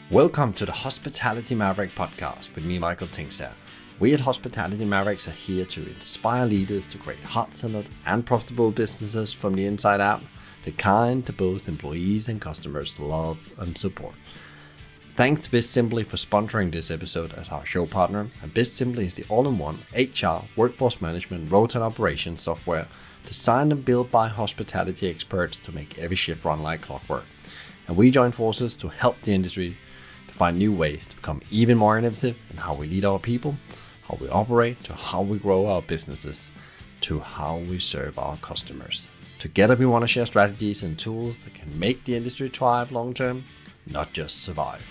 Welcome to the Hospitality Maverick podcast with me, Michael Tingsær. We at Hospitality Mavericks are here to inspire leaders to create hot-centered and profitable businesses from the inside out, the kind that both employees and customers love and support. Thanks to BizSimply for sponsoring this episode as our show partner, and BizSimply is the all-in-one HR, workforce management, rota and operations software designed and built by hospitality experts to make every shift run like clockwork. And we join forces to help the industry to find new ways to become even more innovative in how we lead our people, how we operate, to how we grow our businesses, to how we serve our customers. Together we want to share strategies and tools that can make the industry thrive long term, not just survive.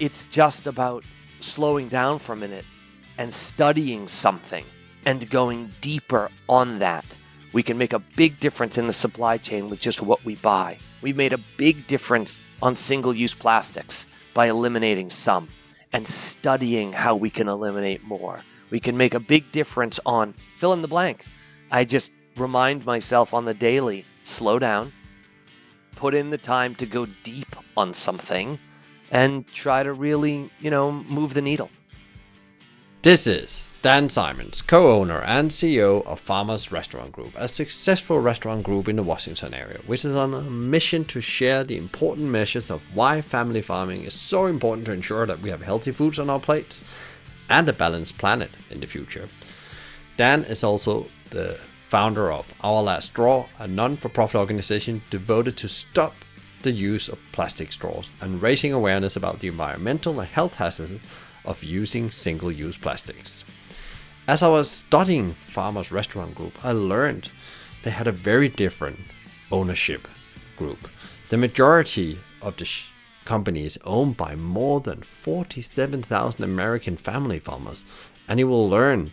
It's just about slowing down for a minute and studying something and going deeper on that. We can make a big difference in the supply chain with just what we buy. We've made a big difference on single-use plastics by eliminating some and studying how we can eliminate more. We can make a big difference on fill in the blank. I just remind myself on the daily, slow down, put in the time to go deep on something and try to really, move the needle. This is Dan Simons, co-owner and CEO of Farmers Restaurant Group, a successful restaurant group in the Washington area, which is on a mission to share the important measures of why family farming is so important to ensure that we have healthy foods on our plates and a balanced planet in the future. Dan is also the founder of Our Last Straw, a non-for-profit organization devoted to stop the use of plastic straws and raising awareness about the environmental and health hazards of using single-use plastics. As I was studying Farmers Restaurant Group, I learned they had a very different ownership group. The majority of the company is owned by more than 47,000 American family farmers, and you will learn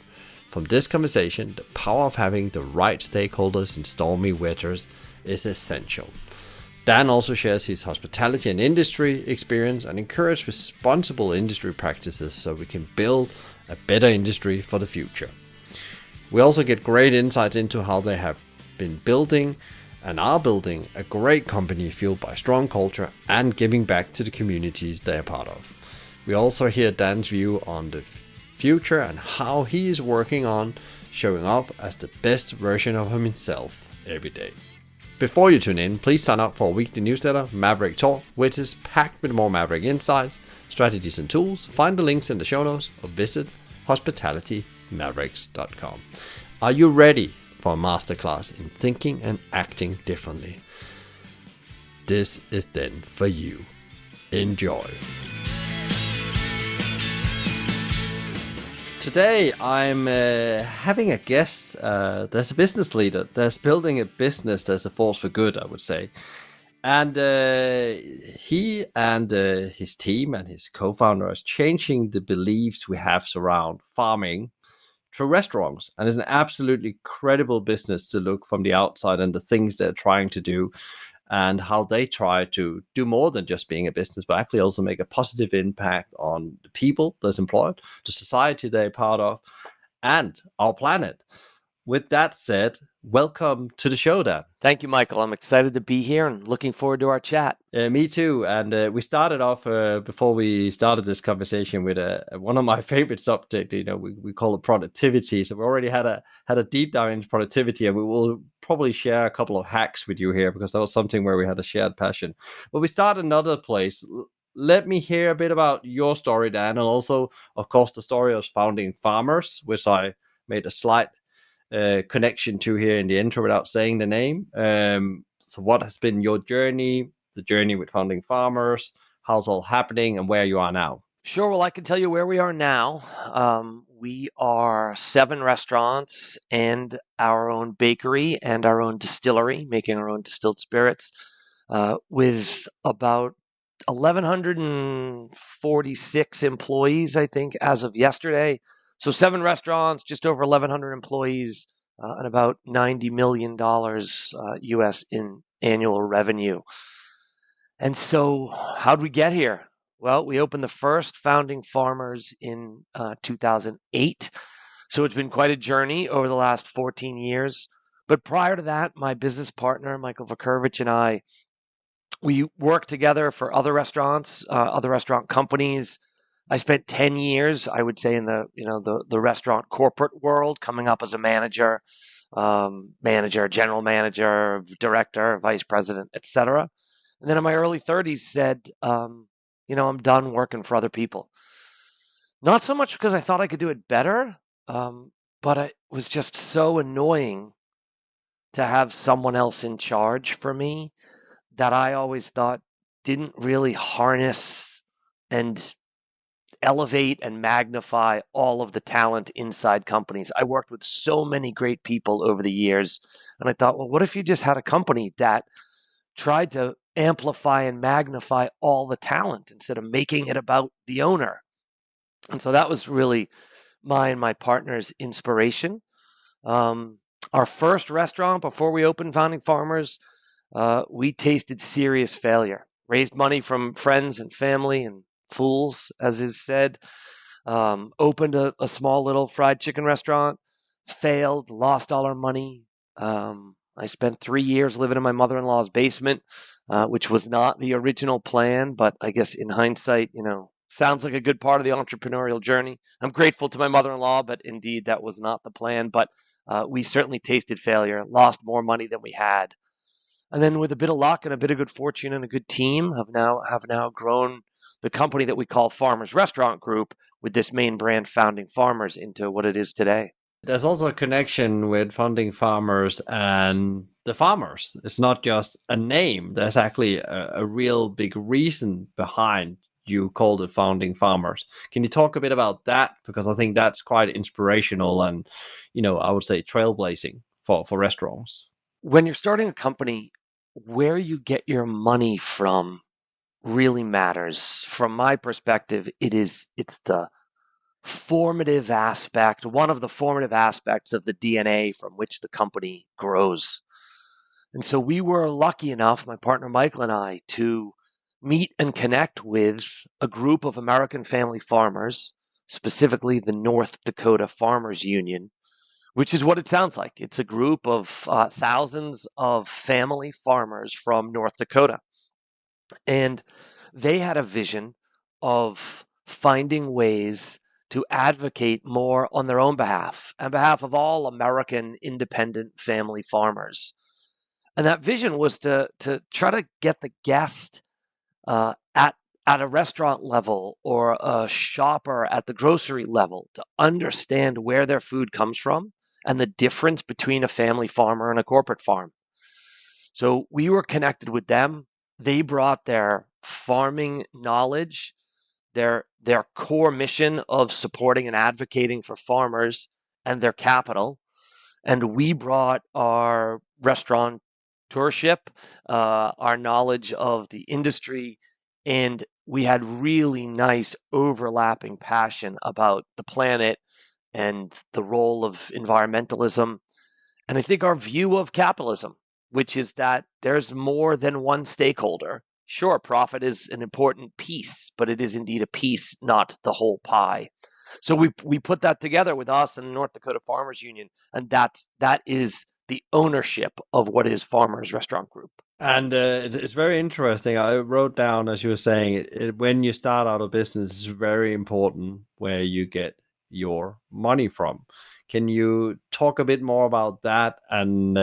from this conversation the power of having the right stakeholders in stormy weathers is essential. Dan also shares his hospitality and industry experience and encourages responsible industry practices so we can build a better industry for the future. We also get great insights into how they have been building and are building a great company fueled by strong culture and giving back to the communities they are part of. We also hear Dan's view on the future and how he is working on showing up as the best version of himself every day. Before you tune in, please sign up for a weekly newsletter, Maverick Talk, which is packed with more Maverick insights, strategies and tools. Find the links in the show notes or visit hospitalitymavericks.com. Are you ready for a masterclass in thinking and acting differently? This is then for you. Enjoy. Today I'm having a guest. There's a business leader that's building a business that's a force for good, I would say. And he and his team and his co-founder is changing the beliefs we have around farming through restaurants. And it's an absolutely credible business to look from the outside and the things they're trying to do and how they try to do more than just being a business, but actually also make a positive impact on the people that's employed, the society they're part of, and our planet. With that said, welcome to the show, Dan. Thank you, Michael. I'm excited to be here and looking forward to our chat. Me too. And we started off before we started this conversation with one of my favorite subjects. We call it productivity. So we already had a deep dive into productivity, and we will probably share a couple of hacks with you here because that was something where we had a shared passion. But we start another place. Let me hear a bit about your story, Dan, and also, of course, the story of founding Farmers, which I made a slight connection to here in the intro without saying the name. So what has been your journey, the journey with founding Farmers, how's all happening, and where you are now? Sure. Well, I can tell you where we are now. We are 7 restaurants and our own bakery and our own distillery, making our own distilled spirits, with about 1,146 employees, I think, as of yesterday. So 7 restaurants, just over 1,100 employees, and about $90 million US in annual revenue. And so how'd we get here? Well, we opened the first founding Farmers in 2008. So it's been quite a journey over the last 14 years. But prior to that, my business partner, Michael Vakurvich, and I We worked together for other restaurants, other restaurant companies. I spent 10 years, I would say, in the restaurant corporate world, coming up as a manager, general manager, director, vice president, etc. And then in my early 30s said, I'm done working for other people. Not so much because I thought I could do it better, but it was just so annoying to have someone else in charge for me that I always thought didn't really harness and elevate and magnify all of the talent inside companies. I worked with so many great people over the years, and I thought, well, what if you just had a company that tried to amplify and magnify all the talent instead of making it about the owner? And so that was really my and my partner's inspiration. Um, our first restaurant before we opened Founding Farmers, we tasted serious failure. Raised money from friends and family and fools, as is said. Opened a small little fried chicken restaurant, failed, lost all our money. I spent 3 years living in my mother-in-law's basement, which was not the original plan, but I guess in hindsight, sounds like a good part of the entrepreneurial journey. I'm grateful to my mother-in-law, but indeed that was not the plan. But we certainly tasted failure, lost more money than we had. And then with a bit of luck and a bit of good fortune and a good team, have now grown the company that we call Farmers Restaurant Group with this main brand Founding Farmers into what it is today. There's also a connection with Founding Farmers and the farmers. It's not just a name. There's actually a real big reason behind you called it Founding Farmers. Can you talk a bit about that? Because I think that's quite inspirational and, I would say trailblazing for restaurants. When you're starting a company, where you get your money from really matters. From my perspective, it's the formative aspect, one of the formative aspects of the DNA from which the company grows. And so we were lucky enough, my partner Michael and I, to meet and connect with a group of American family farmers, specifically the North Dakota Farmers Union, which is what it sounds like. It's a group of thousands of family farmers from North Dakota. And they had a vision of finding ways to advocate more on their own behalf of all American independent family farmers. And that vision was to try to get the guest at a restaurant level or a shopper at the grocery level to understand where their food comes from and the difference between a family farmer and a corporate farm. So we were connected with them. They brought their farming knowledge, their core mission of supporting and advocating for farmers and their capital. And we brought our restaurateurship, our knowledge of the industry, and we had really nice overlapping passion about the planet and the role of environmentalism. And I think our view of capitalism, which is that there's more than one stakeholder. Sure, profit is an important piece, but it is indeed a piece, not the whole pie. So we put that together with us and the North Dakota Farmers Union, and that is the ownership of what is Farmers Restaurant Group. And it's very interesting. I wrote down, as you were saying, when you start out a business, it's very important where you get your money from. Can you talk a bit more about that and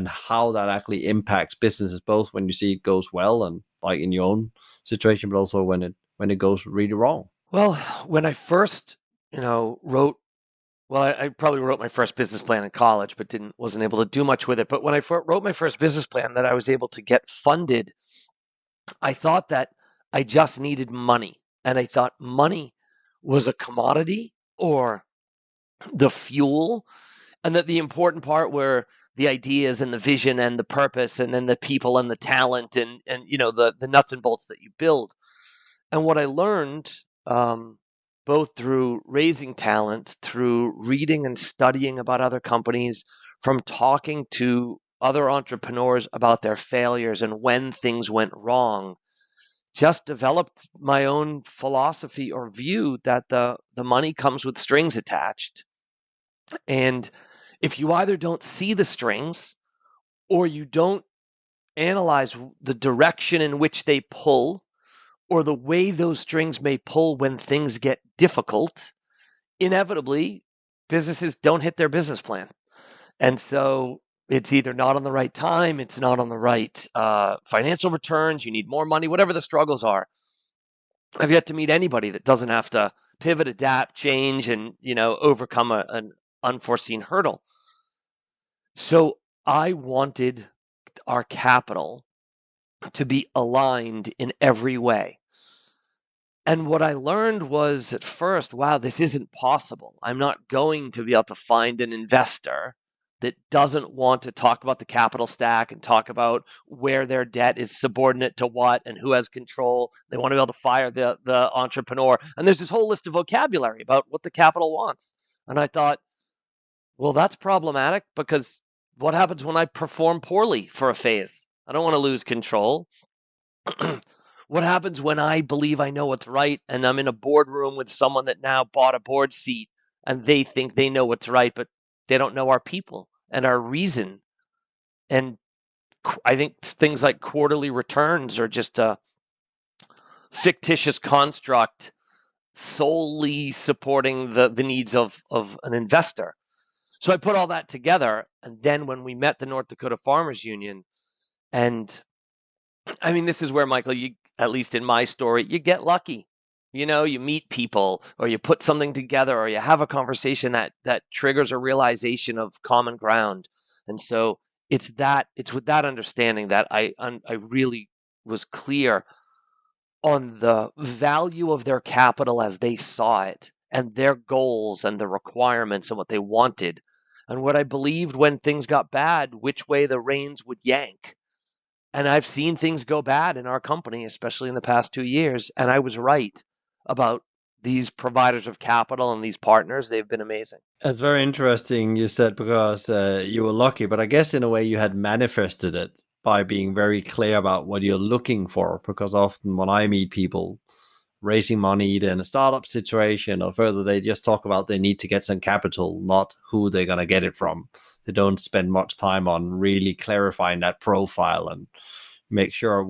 how that actually impacts businesses, both when you see it goes well and like in your own situation, but also when it goes really wrong? Well, when I first, wrote I probably wrote my first business plan in college, but wasn't able to do much with it. But when I wrote my first business plan that I was able to get funded, I thought that I just needed money. And I thought money was a commodity or the fuel, and that the important part were the ideas and the vision and the purpose, and then the people and the talent and the nuts and bolts that you build. And what I learned, both through raising talent, through reading and studying about other companies, from talking to other entrepreneurs about their failures and when things went wrong, just developed my own philosophy or view that the money comes with strings attached. And if you either don't see the strings or you don't analyze the direction in which they pull or the way those strings may pull when things get difficult, inevitably businesses don't hit their business plan. And so it's either not on the right time, it's not on the right financial returns, you need more money, whatever the struggles are. I've yet to meet anybody that doesn't have to pivot, adapt, change, and overcome an unforeseen hurdle. So I wanted our capital to be aligned in every way. And what I learned was at first, wow, this isn't possible. I'm not going to be able to find an investor that doesn't want to talk about the capital stack and talk about where their debt is subordinate to what and who has control. They want to be able to fire the entrepreneur. And there's this whole list of vocabulary about what the capital wants. And I thought, well, that's problematic because what happens when I perform poorly for a phase? I don't want to lose control. What happens when I believe I know what's right and I'm in a boardroom with someone that now bought a board seat and they think they know what's right, but they don't know our people and our reason? And I think things like quarterly returns are just a fictitious construct solely supporting the needs of an investor. So I put all that together. And then when we met the North Dakota Farmers Union, and I mean, this is where, Michael, you, at least in my story, you get lucky. You meet people or you put something together or you have a conversation that triggers a realization of common ground. And so it's with that understanding that I really was clear on the value of their capital as they saw it and their goals and the requirements and what they wanted and what I believed when things got bad, which way the reins would yank. And I've seen things go bad in our company, especially in the past 2 years. And I was right about these providers of capital and these partners. They've been amazing. It's very interesting you said because you were lucky, but I guess in a way you had manifested it by being very clear about what you're looking for. Because often when I meet people raising money either in a startup situation or further, they just talk about they need to get some capital, not who they're going to get it from. They don't spend much time on really clarifying that profile and make sure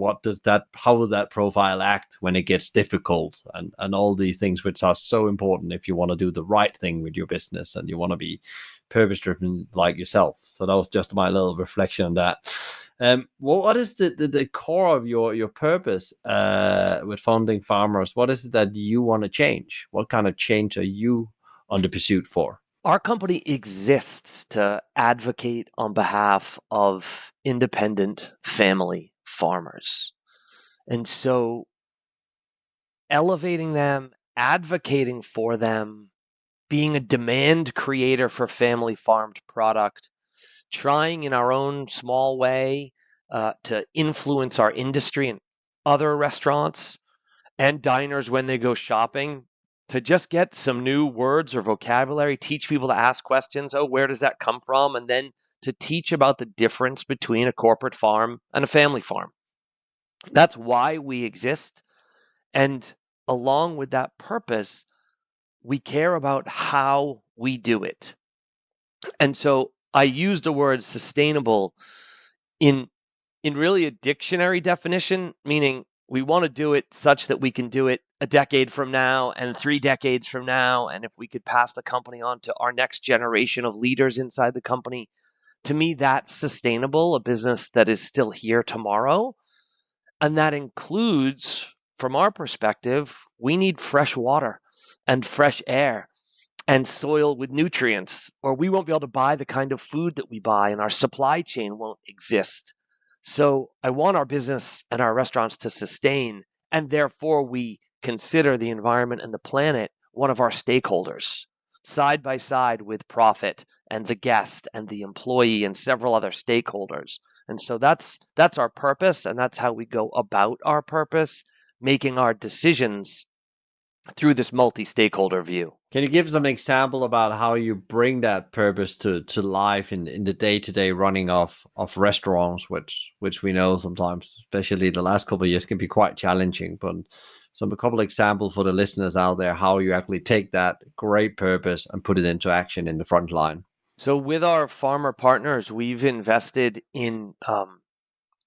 how will that profile act when it gets difficult, and all these things which are so important if you want to do the right thing with your business and you want to be purpose driven like yourself. So that was just my little reflection on that. What is the core of your purpose with funding farmers? What is it that you want to change? What kind of change are you on the pursuit for? Our company exists to advocate on behalf of independent family farmers. And so elevating them, advocating for them, being a demand creator for family farmed product, trying in our own small way to influence our industry and other restaurants and diners when they go shopping to just get some new words or vocabulary, teach people to ask questions. Oh, where does that come from? And then to teach about the difference between a corporate farm and a family farm. That's why we exist. And along with that purpose, we care about how we do it. And so I use the word sustainable in really a dictionary definition, meaning we want to do it such that we can do it a decade from now and 3 decades from now. And if we could pass the company on to our next generation of leaders inside the company, to me, that's sustainable, a business that is still here tomorrow. And that includes, from our perspective, we need fresh water and fresh air and soil with nutrients, or we won't be able to buy the kind of food that we buy and our supply chain won't exist. So I want our business and our restaurants to sustain, and therefore we consider the environment and the planet one of our stakeholders, side by side with profit and the guest and the employee and several other stakeholders. And so that's our purpose, and that's how we go about our purpose, making our decisions through this multi-stakeholder view. Can you give some example about how you bring that purpose to life in the day-to-day running of restaurants, which we know sometimes, especially the last couple of years, can be quite challenging, but a couple of examples for the listeners out there, how you actually take that great purpose and put it into action in the front line. So with our farmer partners, we've invested in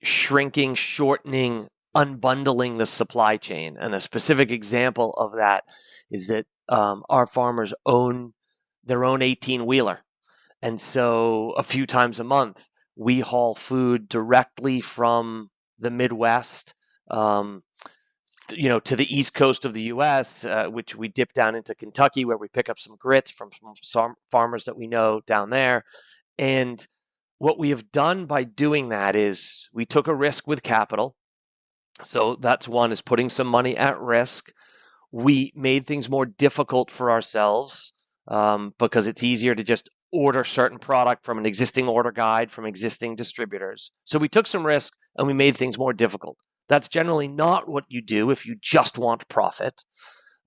shrinking, shortening, unbundling the supply chain. And a specific example of that is that our farmers own their own 18-wheeler. And so a few times a month, we haul food directly from the Midwest, um, to the East Coast of the U.S., which we dip down into Kentucky, where we pick up some grits from some farmers that we know down there. And what we have done by doing that is we took a risk with capital. So that's one, is putting some money at risk. We made things more difficult for ourselves because it's easier to just order certain product from an existing order guide from existing distributors. So we took some risk and we made things more difficult. That's generally not what you do if you just want profit.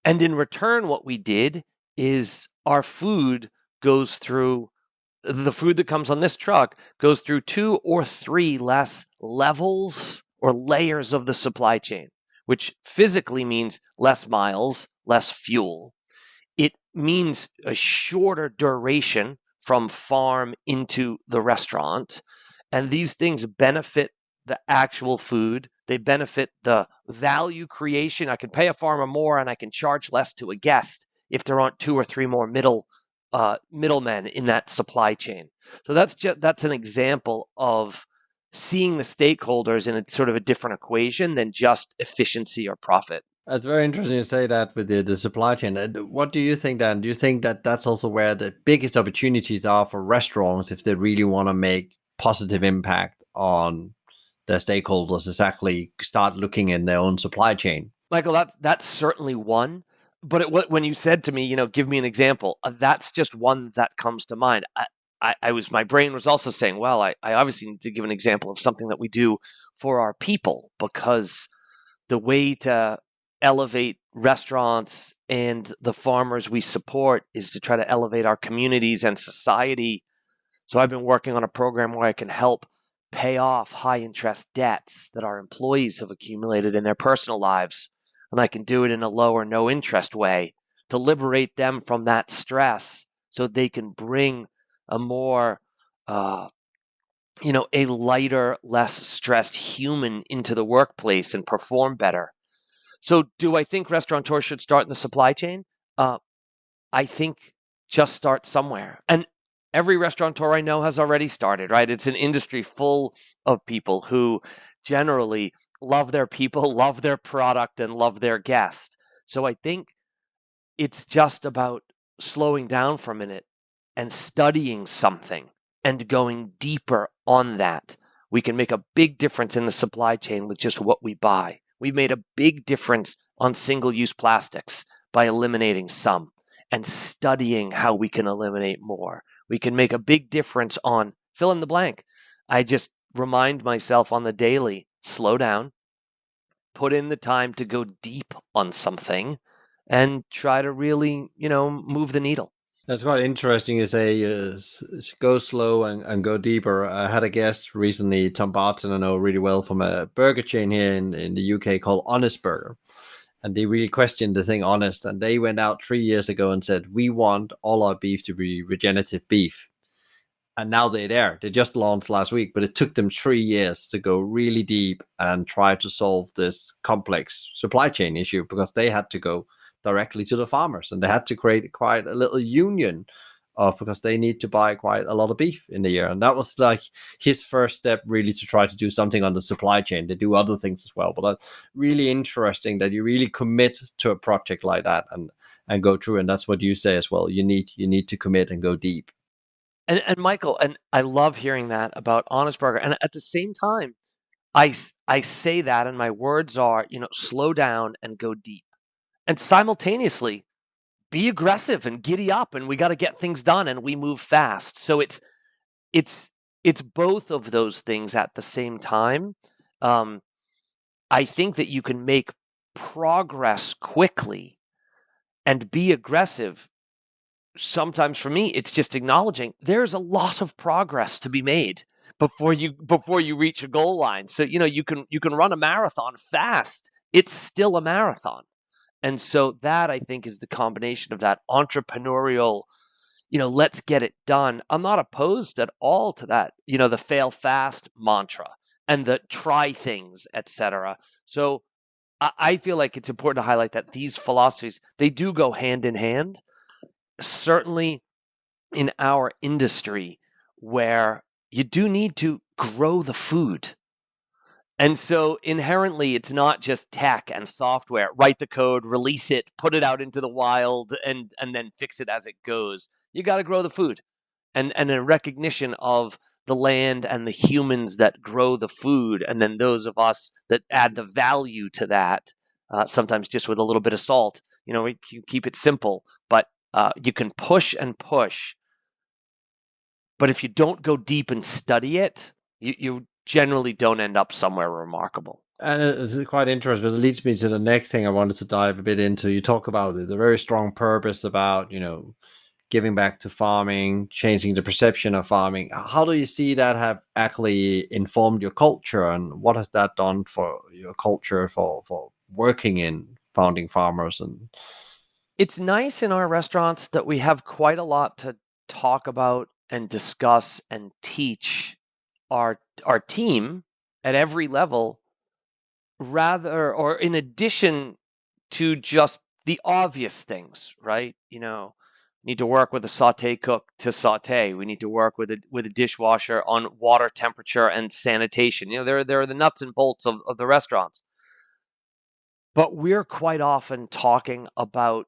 And in return, what we did is our food goes through the food that comes on this truck goes through 2 or 3 less levels or layers of the supply chain, which physically means less miles, less fuel. It means a shorter duration from farm into the restaurant. And these things benefit the actual food. They benefit the value creation. I can pay a farmer more and I can charge less to a guest if there aren't 2 or 3 more middlemen in that supply chain. So that's an example of seeing the stakeholders in a sort of a different equation than just efficiency or profit. It's very interesting to say that with the supply chain. What do you think, Dan? Do you think that that's also where the biggest opportunities are for restaurants if they really want to make positive impact on their stakeholders, exactly start looking in their own supply chain? Michael, that's certainly one. But when you said to me, give me an example, that's just one that comes to mind. My brain was also saying, well, I obviously need to give an example of something that we do for our people, because the way to elevate restaurants and the farmers we support is to try to elevate our communities and society. So I've been working on a program where I can help pay off high interest debts that our employees have accumulated in their personal lives. And I can do it in a low or no interest way to liberate them from that stress so they can bring a more, a lighter, less stressed human into the workplace and perform better. So do I think restaurateurs should start in the supply chain? I think just start somewhere. And every restaurateur I know has already started, right? It's an industry full of people who generally love their people, love their product, and love their guest. So I think it's just about slowing down for a minute and studying something and going deeper on that. We can make a big difference in the supply chain with just what we buy. We've made a big difference on single-use plastics by eliminating some and studying how we can eliminate more. We can make a big difference on fill in the blank. I just remind myself on the daily, slow down, put in the time to go deep on something, and try to really, move the needle. That's quite interesting. You say go slow and go deeper. I had a guest recently, Tom Barton, I know really well, from a burger chain here in the UK called Honest Burger. And they really questioned the thing honest. And they went out 3 years ago and said, we want all our beef to be regenerative beef. And now they're there. They just launched last week, but it took them 3 years to go really deep and try to solve this complex supply chain issue, because they had to go directly to the farmers and they had to create quite a little union of, because they need to buy quite a lot of beef in the year. And that was like his first step, really, to try to do something on the supply chain. They do other things as well, but that's really interesting that you really commit to a project like that and go through. And that's what you say as well. You need to commit and go deep. And Michael, and I love hearing that about Honest Burger. And at the same time, I say that, and my words are, slow down and go deep. And simultaneously, be aggressive and giddy up, and we got to get things done, and we move fast. So it's both of those things at the same time. I think that you can make progress quickly and be aggressive. Sometimes for me, it's just acknowledging there's a lot of progress to be made before you reach a goal line. So you can run a marathon fast. It's still a marathon. And so that, I think, is the combination of that entrepreneurial, let's get it done. I'm not opposed at all to that, the fail fast mantra. and the try things, etc. So I feel like it's important to highlight that these philosophies, they do go hand in hand. Certainly in our industry, where you do need to grow the food. And so inherently, it's not just tech and software. Write the code, release it, put it out into the wild, and then fix it as it goes. You got to grow the food, and a recognition of the land and the humans that grow the food, and then those of us that add the value to that. Sometimes just with a little bit of salt. We keep it simple, but you can push and push. But if you don't go deep and study it, you generally don't end up somewhere remarkable. And it's quite interesting, but it leads me to the next thing I wanted to dive a bit into. You talk about the very strong purpose about, giving back to farming, changing the perception of farming. How do you see that have actually informed your culture, and what has that done for your culture for working in founding farmers? And It's nice in our restaurants that we have quite a lot to talk about and discuss and teach our team at every level, rather, or in addition to just the obvious things, right? Need to work with a saute cook to saute. We need to work with a dishwasher on water temperature and sanitation. There are the nuts and bolts of the restaurants. But we're quite often talking about,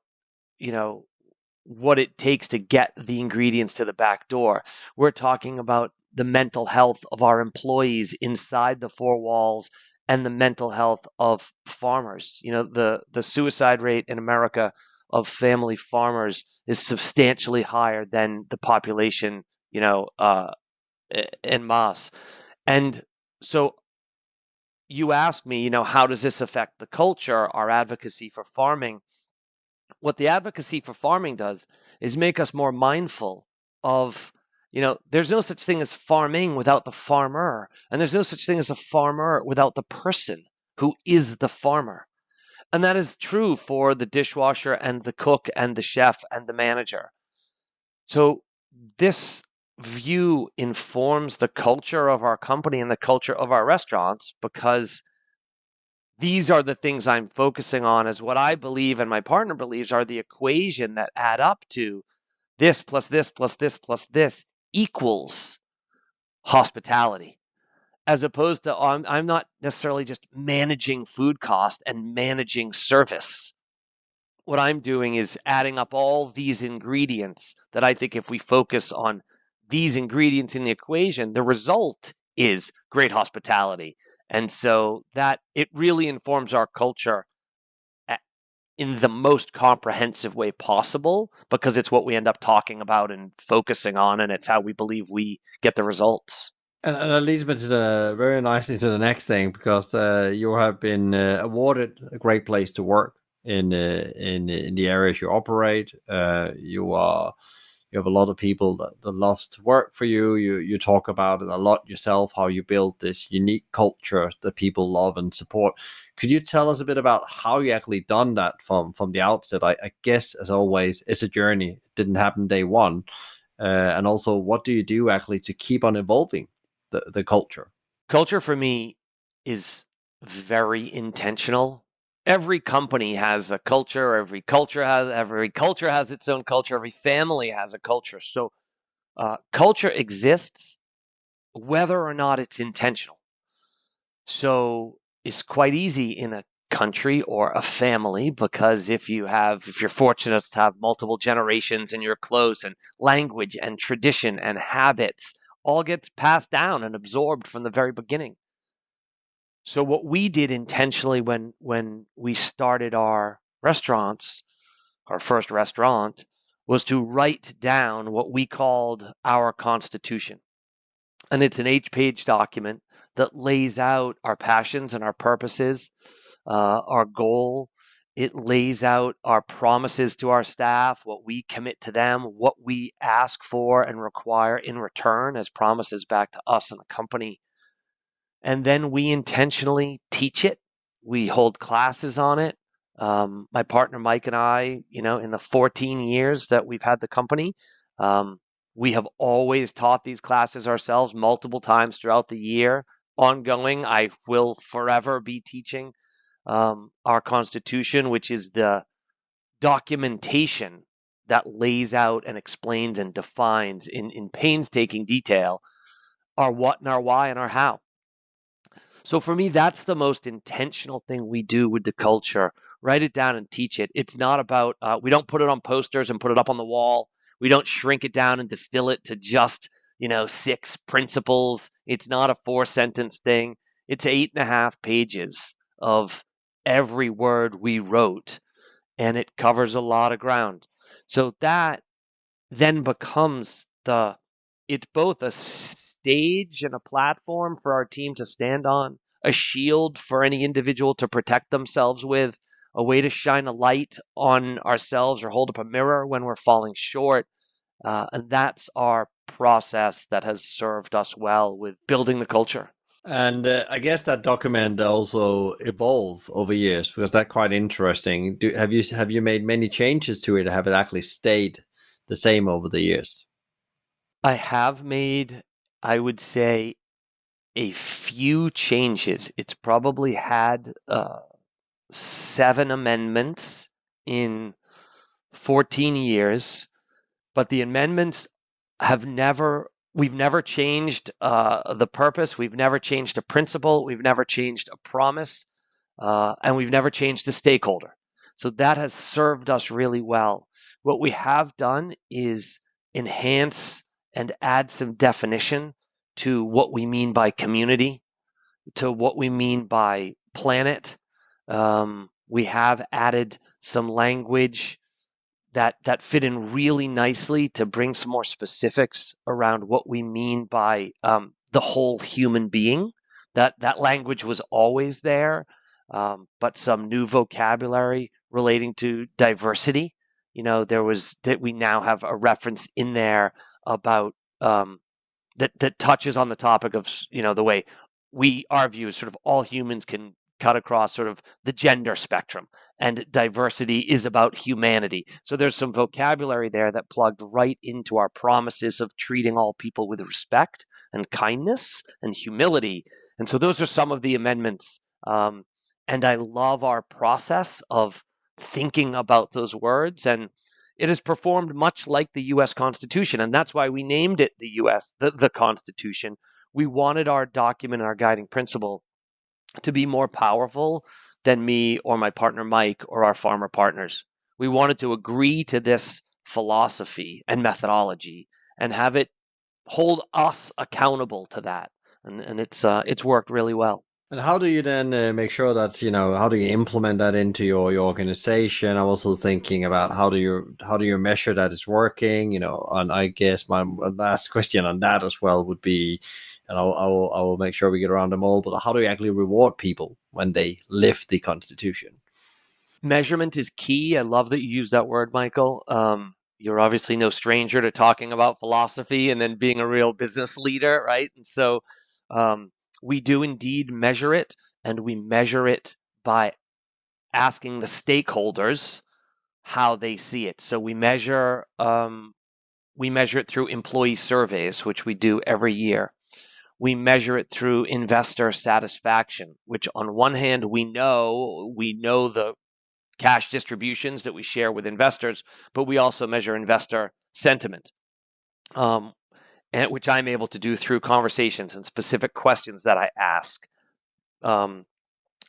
what it takes to get the ingredients to the back door. We're talking about the mental health of our employees inside the four walls and the mental health of farmers. The suicide rate in America of family farmers is substantially higher than the population, en masse. And so you asked me, how does this affect the culture, our advocacy for farming? What the advocacy for farming does is make us more mindful of, there's no such thing as farming without the farmer, and there's no such thing as a farmer without the person who is the farmer. And that is true for the dishwasher and the cook and the chef and the manager. So this view informs the culture of our company and the culture of our restaurants, because these are the things I'm focusing on as what I believe and my partner believes are the equation that add up to this plus this plus this plus this equals hospitality. As opposed to, I'm not necessarily just managing food cost and managing service. What I'm doing is adding up all these ingredients that I think if we focus on these ingredients in the equation, the result is great hospitality. And so that it really informs our culture in the most comprehensive way possible, because it's what we end up talking about and focusing on, and it's how we believe we get the results. and that leads me to very nicely to the next thing, because you have been awarded a great place to work in the areas you operate. You have a lot of people that loves to work for you. You talk about it a lot yourself, how you build this unique culture that people love and support. Could you tell us a bit about how you actually done that from the outset? I guess, as always, it's a journey. It didn't happen day one. And also, what do you do actually to keep on evolving the culture? Culture for me is very intentional. Every company has a culture. Every culture has its own culture. Every family has a culture. So culture exists whether or not it's intentional. So it's quite easy in a country or a family, because if you're fortunate to have multiple generations and you're close, and language and tradition and habits all get passed down and absorbed from the very beginning. So what we did intentionally when we started our restaurants, our first restaurant, was to write down what we called our constitution. And it's an 8-page document that lays out our passions and our purposes, our goal. It lays out our promises to our staff, what we commit to them, what we ask for and require in return as promises back to us and the company. And then we intentionally teach it. We hold classes on it. My partner Mike and I, in the 14 years that we've had the company, we have always taught these classes ourselves multiple times throughout the year. ongoing. I will forever be teaching our Constitution, which is the documentation that lays out and explains and defines in painstaking detail our what and our why and our how. So for me, that's the most intentional thing we do with the culture. Write it down and teach it. It's not about, we don't put it on posters and put it up on the wall. We don't shrink it down and distill it to just, 6 principles. It's not a 4-sentence thing. It's 8.5 pages of every word we wrote, and it covers a lot of ground. So that then becomes it's both a stage and a platform for our team to stand on, a shield for any individual to protect themselves with, a way to shine a light on ourselves or hold up a mirror when we're falling short. And that's our process that has served us well with building the culture. And I guess that document also evolved over years because that's quite interesting. Have you made many changes to it? Or have it actually stayed the same over the years? I have made, I would say, a few changes. It's probably had 7 amendments in 14 years, but the amendments we've never changed the purpose, we've never changed a principle, we've never changed a promise, and we've never changed a stakeholder. So that has served us really well. What we have done is enhance and add some definition to what we mean by community, to what we mean by planet. We have added some language that fit in really nicely to bring some more specifics around what we mean by the whole human being. That language was always there, but some new vocabulary relating to diversity. There was that we now have a reference in there about that touches on the topic of the way our view is sort of all humans can cut across sort of the gender spectrum, and diversity is about humanity. So there's some vocabulary there that plugged right into our promises of treating all people with respect and kindness and humility. And so those are some of the amendments. And I love our process of thinking about those words, and it has performed much like the US Constitution, and that's why we named it the Constitution. We wanted our document, our guiding principle, to be more powerful than me or my partner Mike or our farmer partners. We wanted to agree to this philosophy and methodology and have it hold us accountable to that. And it's worked really well. And how do you then make sure that's how do you implement that into your organization? I'm also thinking about how do you measure that it's working? And I guess my last question on that as well would be, and I will make sure we get around them all. But how do you actually reward people when they live the Constitution? Measurement is key. I love that you use that word, Michael. You're obviously no stranger to talking about philosophy and then being a real business leader, right? And so we do indeed measure it, and we measure it by asking the stakeholders how they see it. So we measure it through employee surveys, which we do every year. We measure it through investor satisfaction, which on one hand we know the cash distributions that we share with investors, but we also measure investor sentiment, which I'm able to do through conversations and specific questions that I ask. And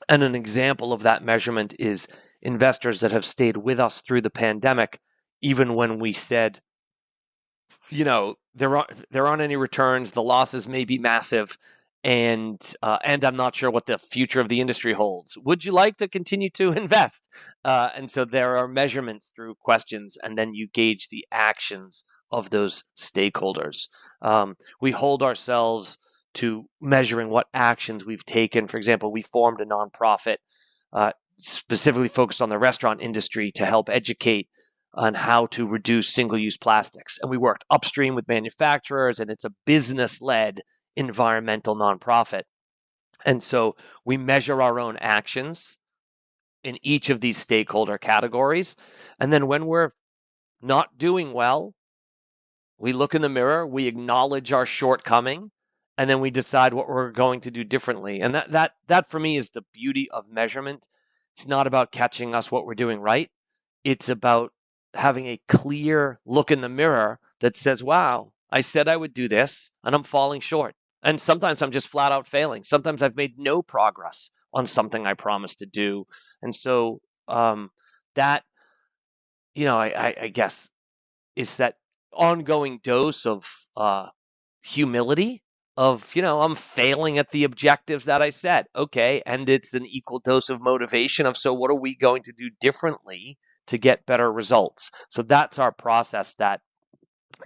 an example of that measurement is investors that have stayed with us through the pandemic, even when we said, there aren't any returns, the losses may be massive, and I'm not sure what the future of the industry holds. Would you like to continue to invest? And so there are measurements through questions, and then you gauge the actions of those stakeholders. We hold ourselves to measuring what actions we've taken. For example, we formed a nonprofit specifically focused on the restaurant industry to help educate on how to reduce single-use plastics. And we worked upstream with manufacturers, and it's a business-led environmental nonprofit. And so we measure our own actions in each of these stakeholder categories. And then when we're not doing well, we look in the mirror, we acknowledge our shortcoming, and then we decide what we're going to do differently. And that for me is the beauty of measurement. It's not about catching us what we're doing right. It's about having a clear look in the mirror that says, wow, I said I would do this and I'm falling short. And sometimes I'm just flat out failing. Sometimes I've made no progress on something I promised to do. And so that, I guess it's that ongoing dose of humility of, I'm failing at the objectives that I set. Okay. And it's an equal dose of motivation of, so what are we going to do differently to get better results? So that's our process that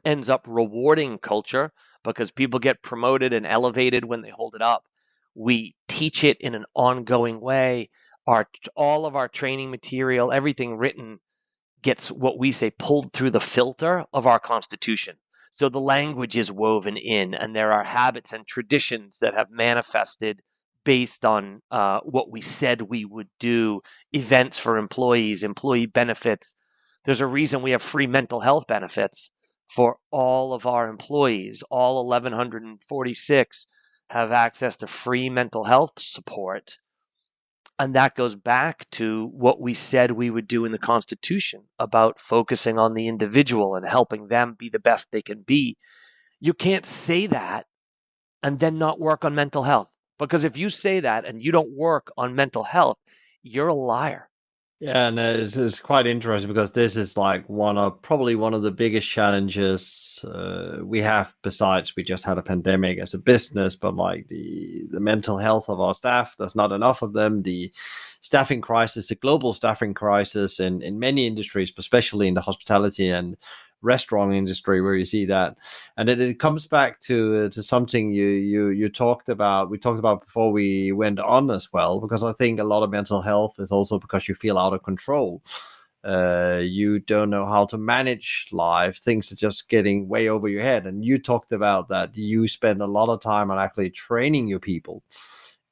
ends up rewarding culture because people get promoted and elevated when they hold it up. We teach it in an ongoing way. All of our training material, everything written gets what we say pulled through the filter of our Constitution. So the language is woven in, and there are habits and traditions that have manifested based on what we said we would do, events for employees, employee benefits. There's a reason we have free mental health benefits for all of our employees. All 1,146 have access to free mental health support. And that goes back to what we said we would do in the Constitution about focusing on the individual and helping them be the best they can be. You can't say that and then not work on mental health. Because if you say that and you don't work on mental health, you're a liar. Yeah, and it's quite interesting because this is like probably one of the biggest challenges we have. Besides, we just had a pandemic as a business, but like the mental health of our staff, there's not enough of them. The staffing crisis, the global staffing crisis in many industries, but especially in the hospitality and restaurant industry, where you see that, and it comes back to something you talked about. We talked about before we went on as well, because I think a lot of mental health is also because you feel out of control. You don't know how to manage life. Things are just getting way over your head. And you talked about that you spend a lot of time on actually training your people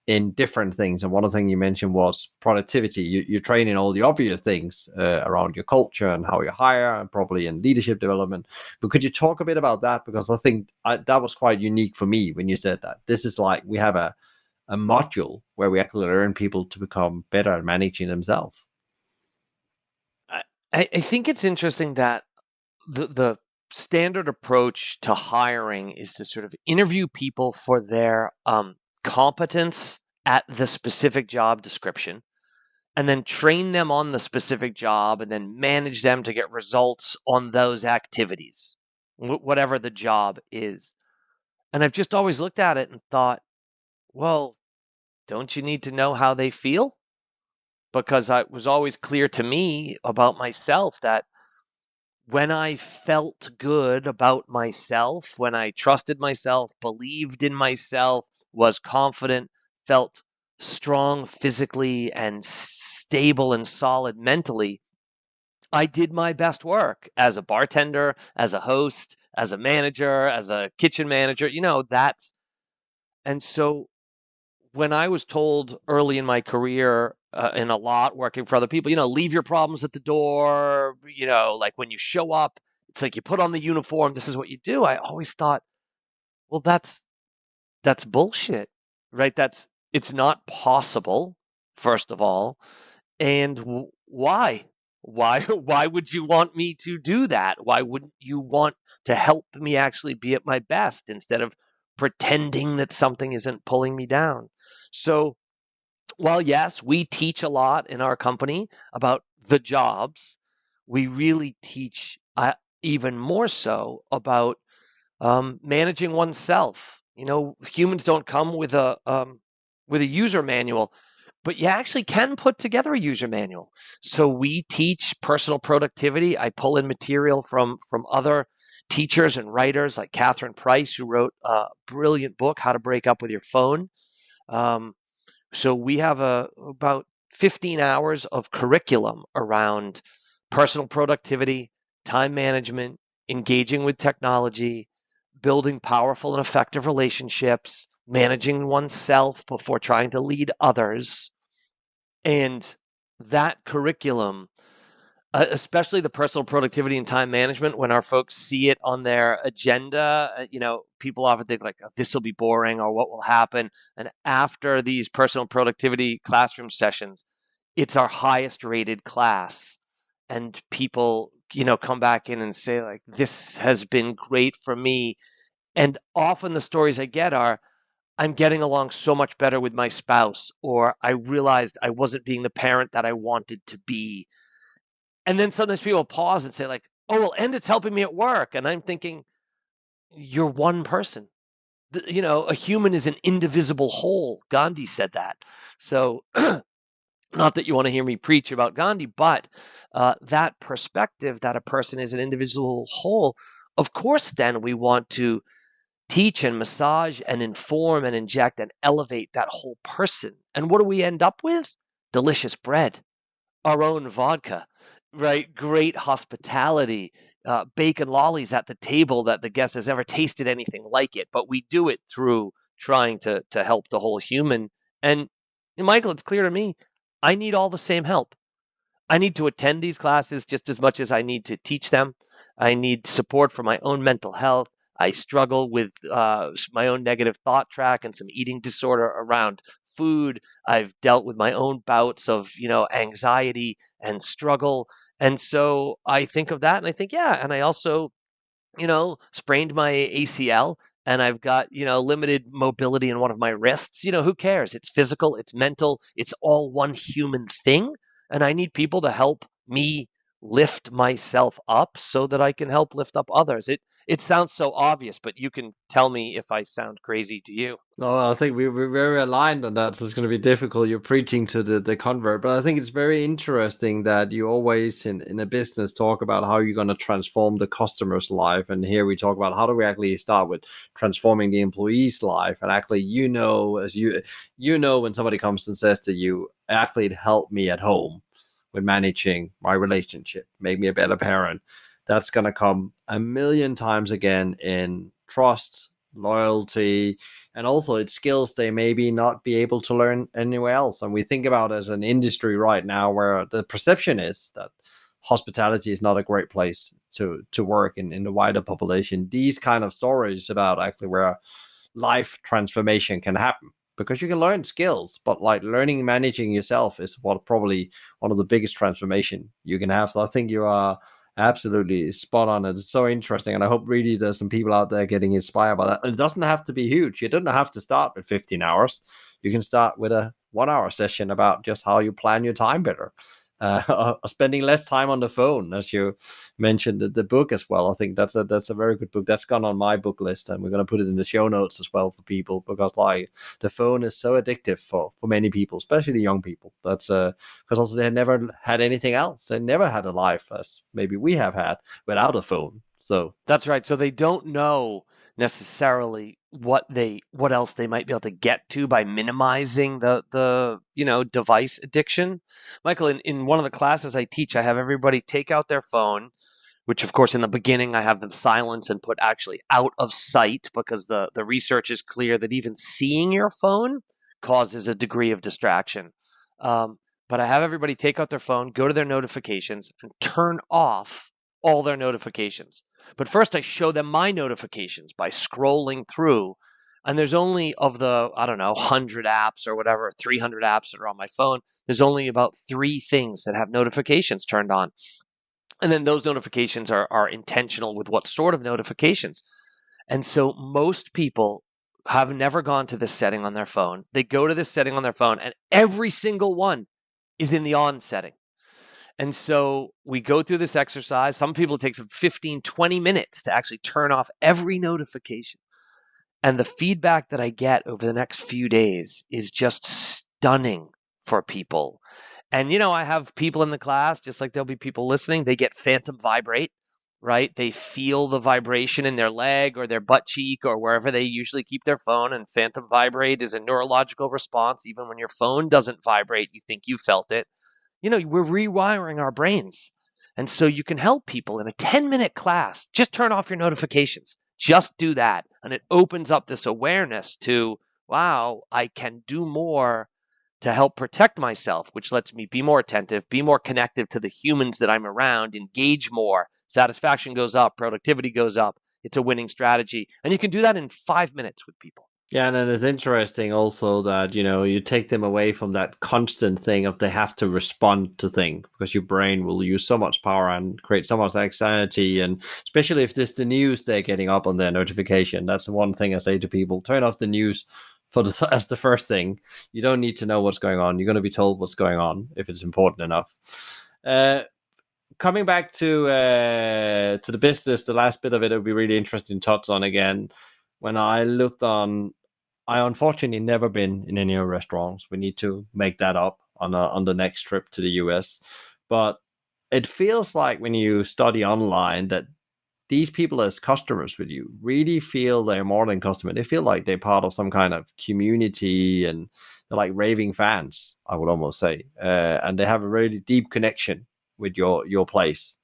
in different things. And one of the things you mentioned was productivity. You train in all the obvious things around your culture and how you hire, and probably in leadership development. But could you talk a bit about that? Because I think that was quite unique for me when you said that. This is like we have a module where we actually learn people to become better at managing themselves. I think it's interesting that the standard approach to hiring is to sort of interview people for their competence at the specific job description, and then train them on the specific job, and then manage them to get results on those activities, whatever the job is. And I've just always looked at it and thought, well, don't you need to know how they feel? Because it was always clear to me about myself that when I felt good about myself, when I trusted myself, believed in myself, was confident, felt strong physically and stable and solid mentally, I did my best work as a bartender, as a host, as a manager, as a kitchen manager. That's. And so when I was told early in my career, and a lot working for other people, leave your problems at the door, like when you show up, it's like you put on the uniform, this is what you do. I always thought, well, that's bullshit, right? It's not possible, first of all. And why? Why would you want me to do that? Why wouldn't you want to help me actually be at my best instead of pretending that something isn't pulling me down? So while yes, we teach a lot in our company about the jobs, we really teach even more so about managing oneself. Humans don't come with a user manual, but you actually can put together a user manual. So we teach personal productivity. I pull in material from other teachers and writers like Catherine Price, who wrote a brilliant book, How to Break Up with Your Phone. So we have about 15 hours of curriculum around personal productivity, time management, engaging with technology, building powerful and effective relationships, managing oneself before trying to lead others. And that curriculum especially the personal productivity and time management. When our folks see it on their agenda, people often think like, oh, this will be boring, or what will happen. And after these personal productivity classroom sessions, it's our highest rated class. And people, come back in and say like, this has been great for me. And often the stories I get are, I'm getting along so much better with my spouse, or I realized I wasn't being the parent that I wanted to be. And then sometimes people pause and say like, oh, well, and it's helping me at work. And I'm thinking, you're one person. A human is an indivisible whole. Gandhi said that. So not that you want to hear me preach about Gandhi, but that perspective that a person is an individual whole, of course, then we want to teach and massage and inform and inject and elevate that whole person. And what do we end up with? Delicious bread, our own vodka, right? Great hospitality, bacon lollies at the table that the guest has ever tasted anything like it. But we do it through trying to help the whole human. And Michael, it's clear to me, I need all the same help. I need to attend these classes just as much as I need to teach them. I need support for my own mental health. I struggle with my own negative thought track and some eating disorder around food. I've dealt with my own bouts of, anxiety and struggle. And so I think of that and I think, yeah. And I also, sprained my ACL and I've got, limited mobility in one of my wrists. Who cares? It's physical, it's mental, it's all one human thing. And I need people to help me lift myself up so that I can help lift up others. It sounds so obvious, but you can tell me if I sound crazy to you. No, I think we're very aligned on that, so it's going to be difficult. You're preaching to the convert, but I think it's very interesting that you always in a business talk about how you're going to transform the customer's life, and here we talk about how do we actually start with transforming the employee's life, and actually, as you know when somebody comes and says to you, actually, it helped me at home with managing my relationship, make me a better parent. That's going to come a million times again in trust, loyalty, and also it's skills they maybe not be able to learn anywhere else. And we think about as an industry right now where the perception is that hospitality is not a great place to work in the wider population. These kind of stories about actually where life transformation can happen, because you can learn skills, but like learning and managing yourself is what probably one of the biggest transformation you can have. So I think you are absolutely spot on. It's so interesting, and I hope really there's some people out there getting inspired by that. And it doesn't have to be huge. You don't have to start with 15 hours. You can start with a 1 hour session about just how you plan your time better, spending less time on the phone, as you mentioned the book as well. I think that's a very good book. That's gone on my book list, and we're going to put it in the show notes as well for people, because like the phone is so addictive for many people, especially young people. That's because also they never had anything else. They never had a life as maybe we have had without a phone. So That's right. So they don't know necessarily what else they might be able to get to by minimizing the device addiction. Michael, in one of the classes I teach, I have everybody take out their phone, which of course in the beginning I have them silence and put actually out of sight, because the research is clear that even seeing your phone causes a degree of distraction. Um, but I have everybody take out their phone, go to their notifications, and turn off all their notifications. But first, I show them my notifications by scrolling through. And there's only, of the, I don't know, 100 apps or whatever, 300 apps that are on my phone, there's only about 3 things that have notifications turned on. And then those notifications are intentional with what sort of notifications. And so most people have never gone to this setting on their phone. They go to this setting on their phone, and every single one is in the on setting. And so we go through this exercise. Some people it takes 15, 20 minutes to actually turn off every notification. And the feedback that I get over the next few days is just stunning for people. And, I have people in the class, just like there'll be people listening, they get phantom vibrate, right? They feel the vibration in their leg or their butt cheek or wherever they usually keep their phone. And phantom vibrate is a neurological response. Even when your phone doesn't vibrate, you think you felt it. We're rewiring our brains. And so you can help people in a 10-minute class. Just turn off your notifications. Just do that. And it opens up this awareness to, wow, I can do more to help protect myself, which lets me be more attentive, be more connected to the humans that I'm around, engage more. Satisfaction goes up, productivity goes up. It's a winning strategy. And you can do that in 5 minutes with people. Yeah, and then it's interesting also that, you take them away from that constant thing of they have to respond to things, because your brain will use so much power and create so much anxiety. And especially if this the news they're getting up on their notification. That's the one thing I say to people: turn off the news as the first thing. You don't need to know what's going on. You're going to be told what's going on if it's important enough. Coming back to the business, the last bit of it would be really interesting to touch on again. When I looked on, I unfortunately never been in any restaurants. We need to make that up on the next trip to the US. But it feels like when you study online that these people as customers with you really feel they're more than customer. They feel like they're part of some kind of community, and they're like raving fans, I would almost say. And they have a really deep connection with your place.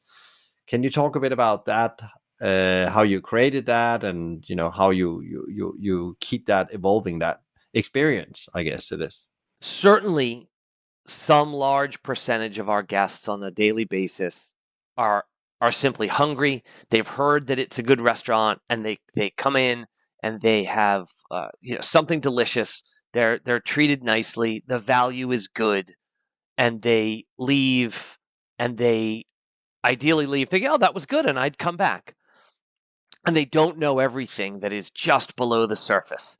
Can you talk a bit about that? How you created that, and how you keep that evolving, that experience, I guess it is. Certainly, some large percentage of our guests on a daily basis are simply hungry. They've heard that it's a good restaurant, and they come in and they have something delicious. They're treated nicely. The value is good, and they leave, and they ideally leave thinking, "Oh, that was good, and I'd come back." And they don't know everything that is just below the surface.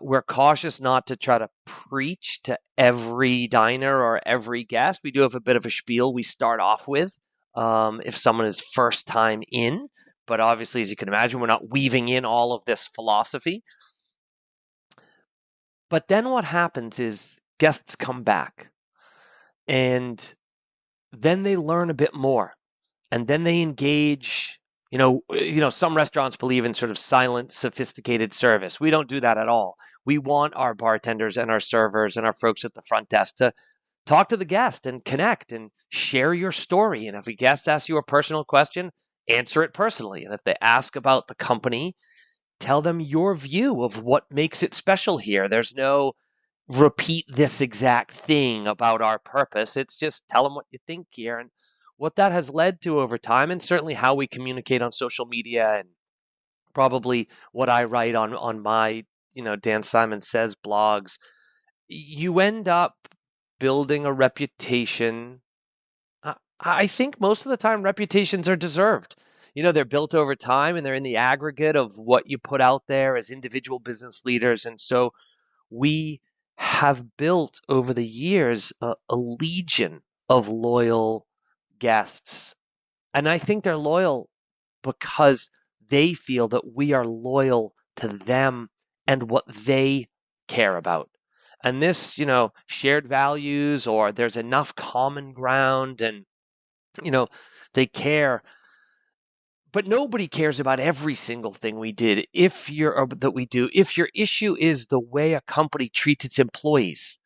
We're cautious not to try to preach to every diner or every guest. We do have a bit of a spiel we start off with if someone is first time in. But obviously, as you can imagine, we're not weaving in all of this philosophy. But then what happens is guests come back, and then they learn a bit more, and then they engage. Some restaurants believe in sort of silent, sophisticated service. We don't do that at all. We want our bartenders and our servers and our folks at the front desk to talk to the guest and connect and share your story. And if a guest asks you a personal question, answer it personally. And if they ask about the company, tell them your view of what makes it special here. There's no repeat this exact thing about our purpose. It's just tell them what you think here. And what that has led to over time, and certainly how we communicate on social media, and probably what I write on my Dan Simon Says blogs, you end up building a reputation. I think most of the time reputations are deserved. They're built over time, and they're in the aggregate of what you put out there as individual business leaders. And so we have built over the years a legion of loyal guests. And I think they're loyal because they feel that we are loyal to them and what they care about. And this, shared values, or there's enough common ground, and, they care. But nobody cares about every single thing we did. That we do, if your issue is the way a company treats its employees,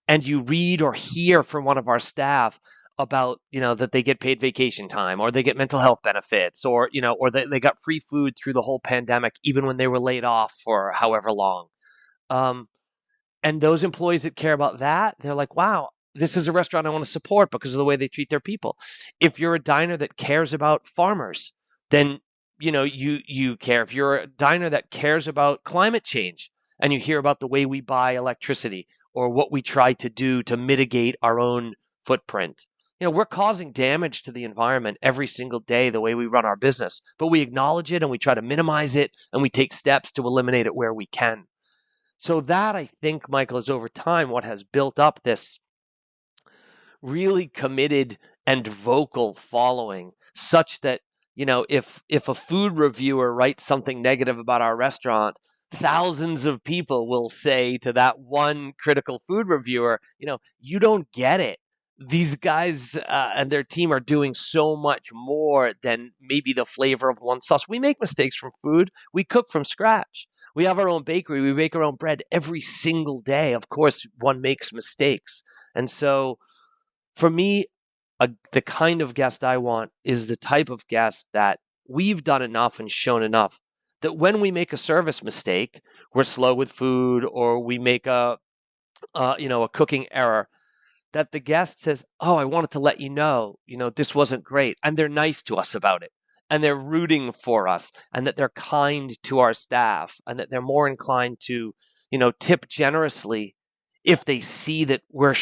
and you read or hear from one of our staff about, that they get paid vacation time, or they get mental health benefits, or, or they got free food through the whole pandemic, even when they were laid off for however long. And those employees that care about that, they're like, wow, this is a restaurant I want to support because of the way they treat their people. If you're a diner that cares about farmers, then, you care. If you're a diner that cares about climate change, and you hear about the way we buy electricity, or what we try to do to mitigate our own footprint. We're causing damage to the environment every single day the way we run our business, but we acknowledge it, and we try to minimize it, and we take steps to eliminate it where we can. So that, I think, Michael, is over time what has built up this really committed and vocal following, such that, if a food reviewer writes something negative about our restaurant, thousands of people will say to that one critical food reviewer, you don't get it. These guys and their team are doing so much more than maybe the flavor of one sauce. We make mistakes from food. We cook from scratch. We have our own bakery. We make our own bread every single day. Of course, one makes mistakes. And so for me, the kind of guest I want is the type of guest that we've done enough and shown enough that when we make a service mistake, we're slow with food, or we make a a cooking error, that the guest says, "Oh, I wanted to let you know, this wasn't great," and they're nice to us about it, and they're rooting for us, and that they're kind to our staff, and that they're more inclined to, tip generously if they see that we're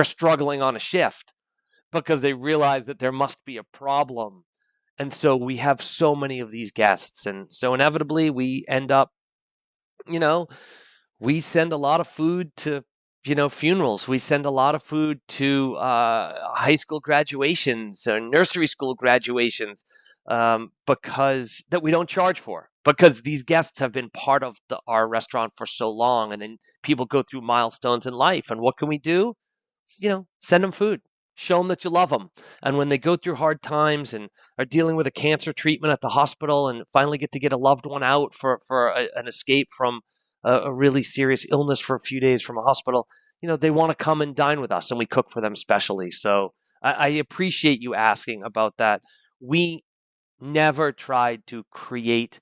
struggling on a shift, because they realize that there must be a problem. And so we have so many of these guests, and so inevitably we end up, you know, we send a lot of food to funerals. We send a lot of food to high school graduations or nursery school graduations, because that we don't charge for, because these guests have been part of our restaurant for so long, and then people go through milestones in life, and what can we do? Send them food, show them that you love them. And when they go through hard times and are dealing with a cancer treatment at the hospital and finally get a loved one out for an escape from a really serious illness for a few days from a hospital, they want to come and dine with us, and we cook for them specially. So I appreciate you asking about that. We never tried to create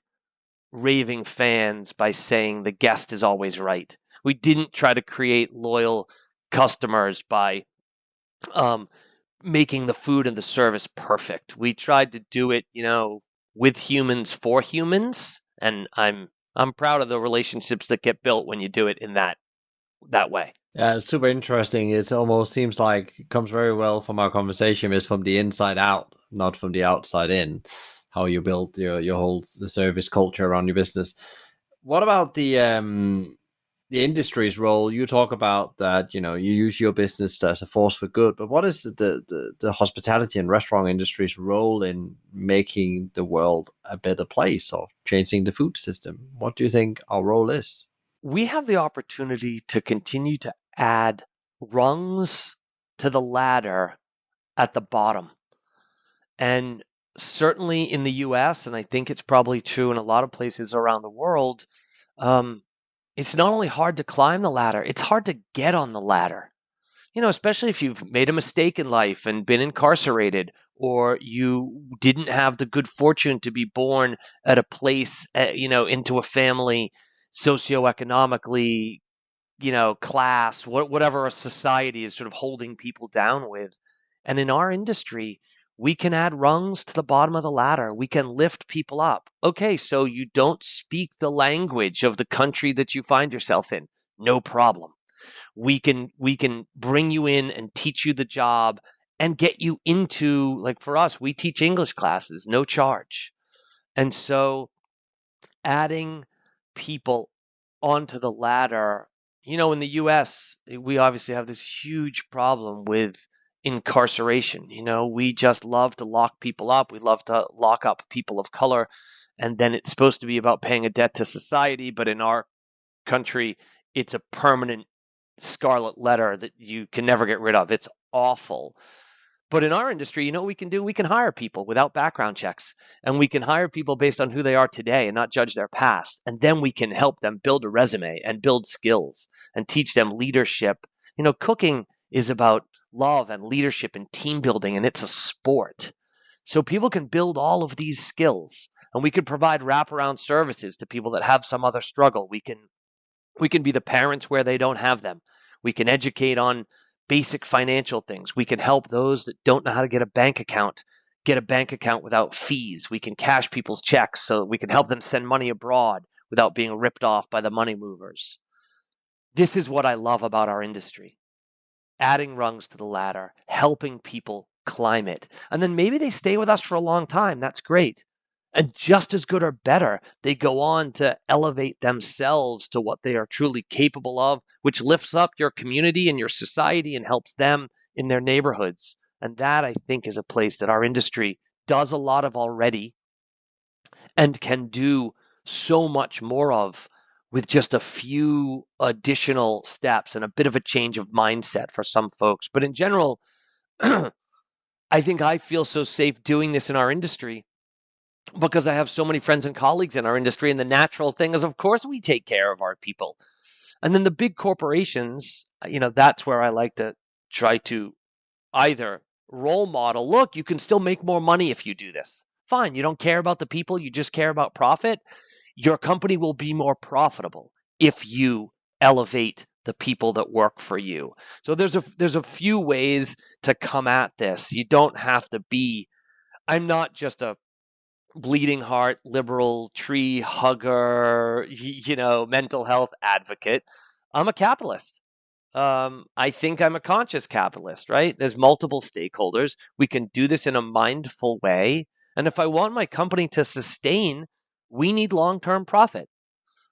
raving fans by saying the guest is always right. We didn't try to create loyal customers by um, making the food and the service perfect. We tried to do it, with humans for humans, and I'm proud of the relationships that get built when you do it in that way. Yeah, it's super interesting. It almost seems like it comes very well from our conversation is from the inside out, not from the outside in, how you build your whole service culture around your business. What about the industry's role? You talk about that, you use your business as a force for good, but what is the hospitality and restaurant industry's role in making the world a better place or changing the food system? What do you think our role is? We have the opportunity to continue to add rungs to the ladder at the bottom. And certainly in the US, and I think it's probably true in a lot of places around the world, um, it's not only hard to climb the ladder, it's hard to get on the ladder. Especially if you've made a mistake in life and been incarcerated, or you didn't have the good fortune to be born at a place, into a family socioeconomically, class, whatever a society is sort of holding people down with. And in our industry, we can add rungs to the bottom of the ladder. We can lift people up. Okay, so you don't speak the language of the country that you find yourself in. No problem. We can bring you in and teach you the job and get you into, like, for us, we teach English classes, no charge. And so adding people onto the ladder, in the US, we obviously have this huge problem with incarceration. We just love to lock people up. We love to lock up people of color. And then it's supposed to be about paying a debt to society. But in our country, it's a permanent scarlet letter that you can never get rid of. It's awful. But in our industry, what we can do? We can hire people without background checks, and we can hire people based on who they are today and not judge their past. And then we can help them build a resume and build skills and teach them leadership. Cooking is about love and leadership and team building, and it's a sport. So people can build all of these skills, and we can provide wraparound services to people that have some other struggle. We can be the parents where they don't have them. We can educate on basic financial things. We can help those that don't know how to get a bank account without fees. We can cash people's checks so that we can help them send money abroad without being ripped off by the money movers. This is what I love about our industry. Adding rungs to the ladder, helping people climb it. And then maybe they stay with us for a long time. That's great. And just as good or better, they go on to elevate themselves to what they are truly capable of, which lifts up your community and your society and helps them in their neighborhoods. And that, I think, is a place that our industry does a lot of already and can do so much more of with just a few additional steps and a bit of a change of mindset for some folks. But in general, I think I feel so safe doing this in our industry because I have so many friends and colleagues in our industry. And the natural thing is, of course, we take care of our people. And then the big corporations, that's where I like to try to either role model, look, you can still make more money if you do this. Fine, you don't care about the people, you just care about profit. Your company will be more profitable if you elevate the people that work for you. So there's a few ways to come at this. You don't have to be. I'm not just a bleeding heart liberal tree hugger, mental health advocate. I'm a capitalist. I think I'm a conscious capitalist, right? There's multiple stakeholders. We can do this in a mindful way. And if I want my company to sustain, we need long term profit.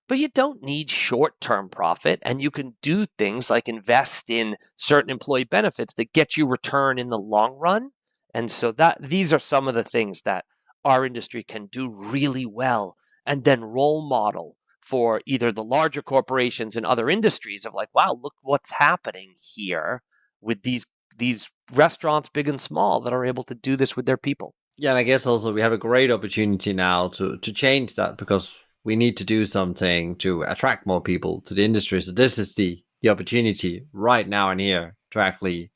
But you don't need short term profit. And you can do things like invest in certain employee benefits that get you return in the long run. And so that these are some of the things that our industry can do really well and then role model for either the larger corporations and other industries of like, wow, look what's happening here with these restaurants, big and small, that are able to do this with their people. Yeah, and I guess also we have a great opportunity now to change that because we need to do something to attract more people to the industry. So this is the opportunity right now and here to actually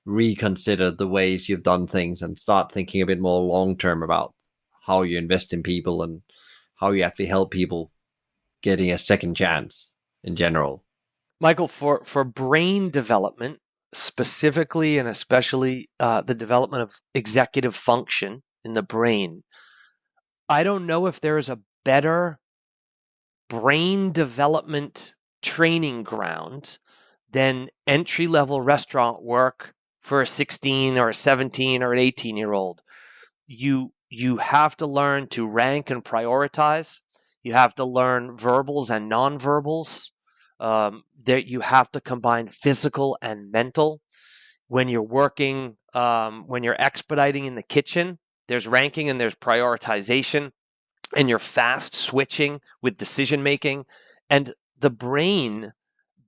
reconsider the ways you've done things and start thinking a bit more long term about how you invest in people and how you actually help people getting a second chance in general. Michael, for brain development specifically and especially the development of executive function in the brain, I don't know if there is a better brain development training ground than entry level restaurant work for a 16 or a 17 or an 18-year-old. You have to learn to rank and prioritize. You have to learn verbals and nonverbals. That you have to combine physical and mental. When you're working, when you're expediting in the kitchen, there's ranking and there's prioritization, and you're fast switching with decision making. And the brain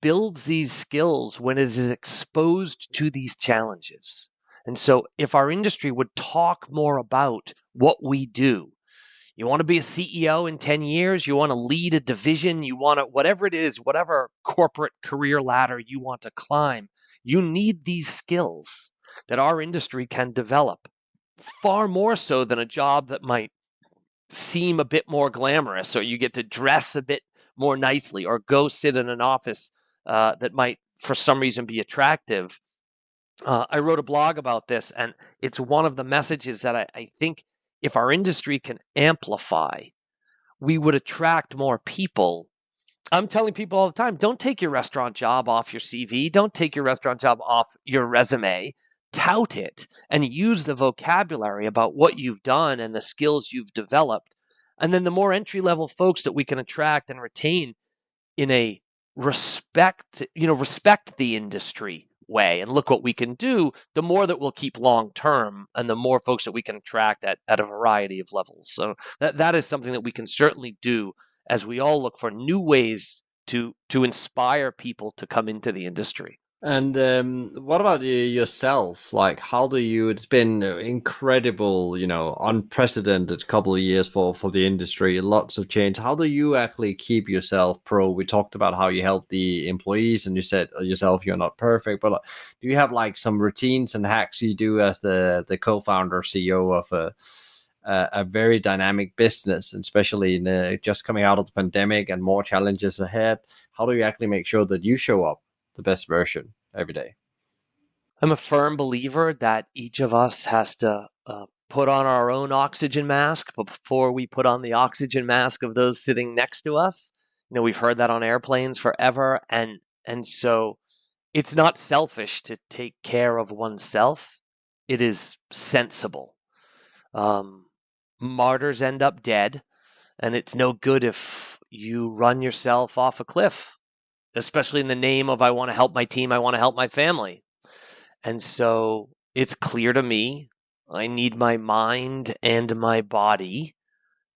builds these skills when it is exposed to these challenges. And so, if our industry would talk more about what we do, you want to be a CEO in 10 years, you want to lead a division, you want to, whatever it is, whatever corporate career ladder you want to climb, you need these skills that our industry can develop far more so than a job that might seem a bit more glamorous, or you get to dress a bit more nicely, or go sit in an office that might, for some reason, be attractive. I wrote a blog about this, and it's one of the messages that I think if our industry can amplify, we would attract more people. I'm telling people all the time, don't take your restaurant job off your CV. Don't take your restaurant job off your resume. Tout it and use the vocabulary about what you've done and the skills you've developed. And then the more entry level folks that we can attract and retain in a respect the industry way and look what we can do, the more that we'll keep long term and the more folks that we can attract at a variety of levels. So that is something that we can certainly do as we all look for new ways to inspire people to come into the industry. And what about yourself? Like, how do you? It's been incredible, unprecedented couple of years for the industry. Lots of change. How do you actually keep yourself pro? We talked about how you help the employees, and you said yourself you're not perfect, but do you have like some routines and hacks you do as the co-founder CEO of a very dynamic business, and especially in just coming out of the pandemic and more challenges ahead? How do you actually make sure that you show up the best version every day? I'm a firm believer that each of us has to put on our own oxygen mask before we put on the oxygen mask of those sitting next to us. We've heard that on airplanes forever, and so it's not selfish to take care of oneself. It is sensible. Um, Martyrs end up dead, and it's no good if you run yourself off a cliff, especially in the name of I want to help my team, I want to help my family. And so it's clear to me I need my mind and my body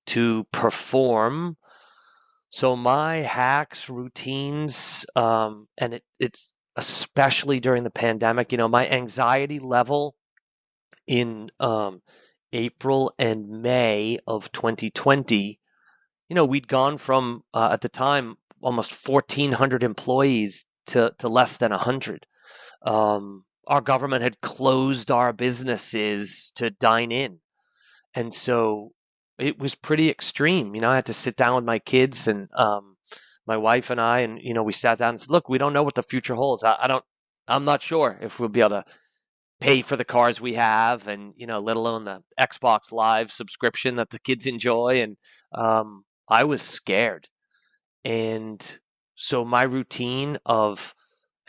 to perform. So my hacks, routines, and it's especially during the pandemic, my anxiety level in April and May of 2020, we'd gone from, at the time, almost 1,400 employees to less than 100. Our government had closed our businesses to dine in. And so it was pretty extreme. I had to sit down with my kids and my wife and I, and we sat down and said, look, we don't know what the future holds. I'm not sure if we'll be able to pay for the cars we have, and let alone the Xbox Live subscription that the kids enjoy. And I was scared. And so my routine of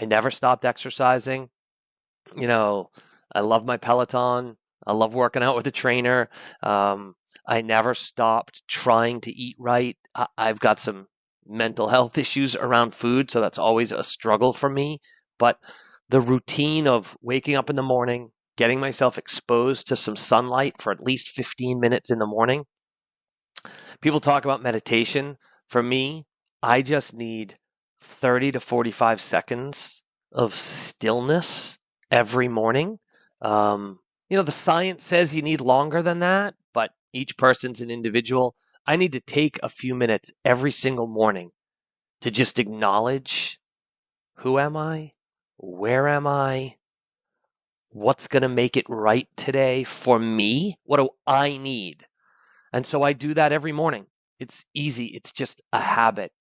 I never stopped exercising. you know, I love my Peloton. I love working out with a trainer. I never stopped trying to eat right. I've got some mental health issues around food, so that's always a struggle for me. But the routine of waking up in the morning, getting myself exposed to some sunlight for at least 15 minutes in the morning. People talk about meditation. For me, I just need 30 to 45 seconds of stillness every morning. The science says you need longer than that, but each person's an individual. I need to take a few minutes every single morning to just acknowledge, who am I? Where am I? What's going to make it right today for me? What do I need? And so I do that every morning. It's easy. It's just a habit.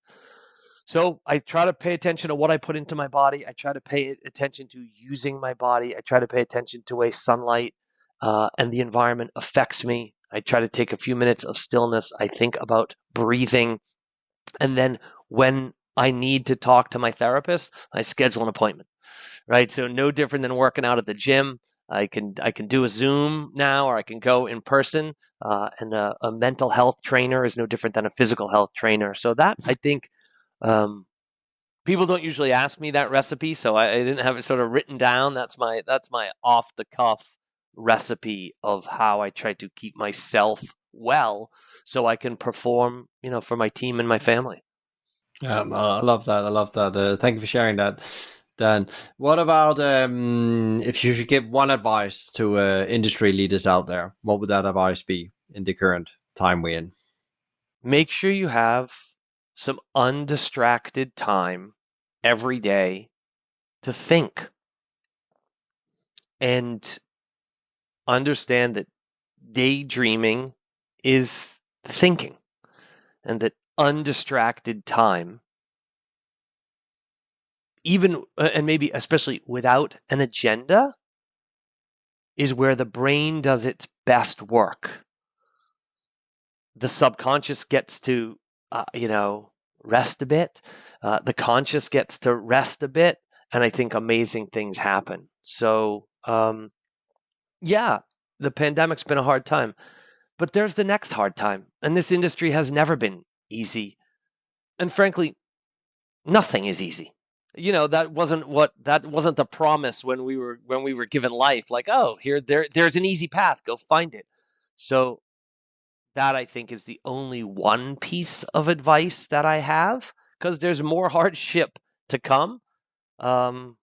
So I try to pay attention to what I put into my body. I try to pay attention to using my body. I try to pay attention to way sunlight and the environment affects me. I try to take a few minutes of stillness. I think about breathing. And then when I need to talk to my therapist, I schedule an appointment. Right? So no different than working out at the gym. I can do a Zoom now, or I can go in person. And a mental health trainer is no different than a physical health trainer. So that, I think, people don't usually ask me that recipe, so I didn't have it sort of written down. That's my off the cuff recipe of how I try to keep myself well, so I can perform, for my team and my family. I love that. I love that. Thank you for sharing that, Dan. What about if you should give one advice to industry leaders out there? What would that advice be in the current time we're in? Make sure you have some undistracted time every day to think, and understand that daydreaming is thinking, and that undistracted time, even and maybe especially without an agenda, is where the brain does its best work. The subconscious gets to rest a bit. The conscious gets to rest a bit, and I think amazing things happen. So yeah, the pandemic's been a hard time, but there's the next hard time, and this industry has never been easy, and frankly, nothing is easy. That wasn't the promise when we were given life, like, oh, there's an easy path, go find it. So that, I think, is the only one piece of advice that I have, because there's more hardship to come. And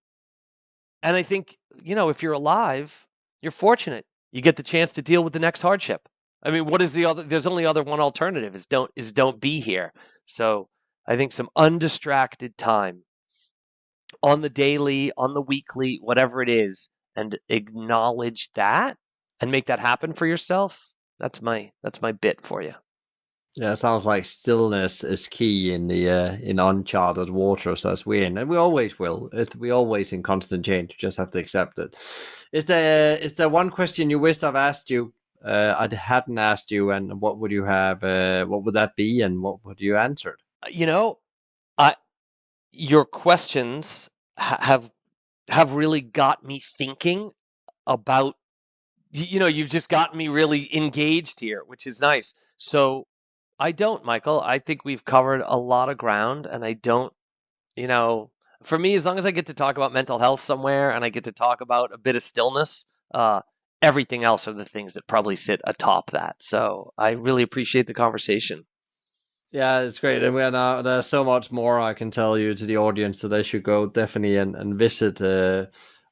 I think, if you're alive, you're fortunate. You get the chance to deal with the next hardship. I mean, what is the other? There's only one alternative, is don't be here. So I think some undistracted time on the daily, on the weekly, whatever it is, and acknowledge that and make that happen for yourself. That's my bit for you. Yeah, it sounds like stillness is key in the in uncharted waters as we're in, and we always will. We always in constant change. You just have to accept it. Is there one question you wished I've asked you? I hadn't asked you, and what would you have? What would that be, and what would you answer? I your questions have really got me thinking about. You've just gotten me really engaged here, which is nice. So I don't, Michael. I think we've covered a lot of ground, and I don't, for me, as long as I get to talk about mental health somewhere and I get to talk about a bit of stillness, everything else are the things that probably sit atop that. So I really appreciate the conversation. Yeah, it's great, and there's so much more I can tell you to the audience, so they should go definitely and visit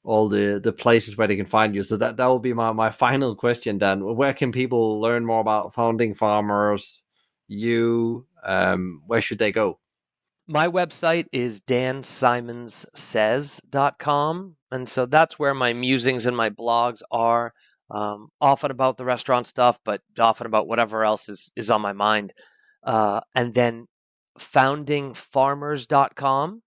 all the places where they can find you. So that will be my final question. Then, where can people learn more about founding farmers? Where should they go? My website is dansimonssays.com. And so that's where my musings and my blogs are, often about the restaurant stuff, but often about whatever else is on my mind. And then foundingfarmers.com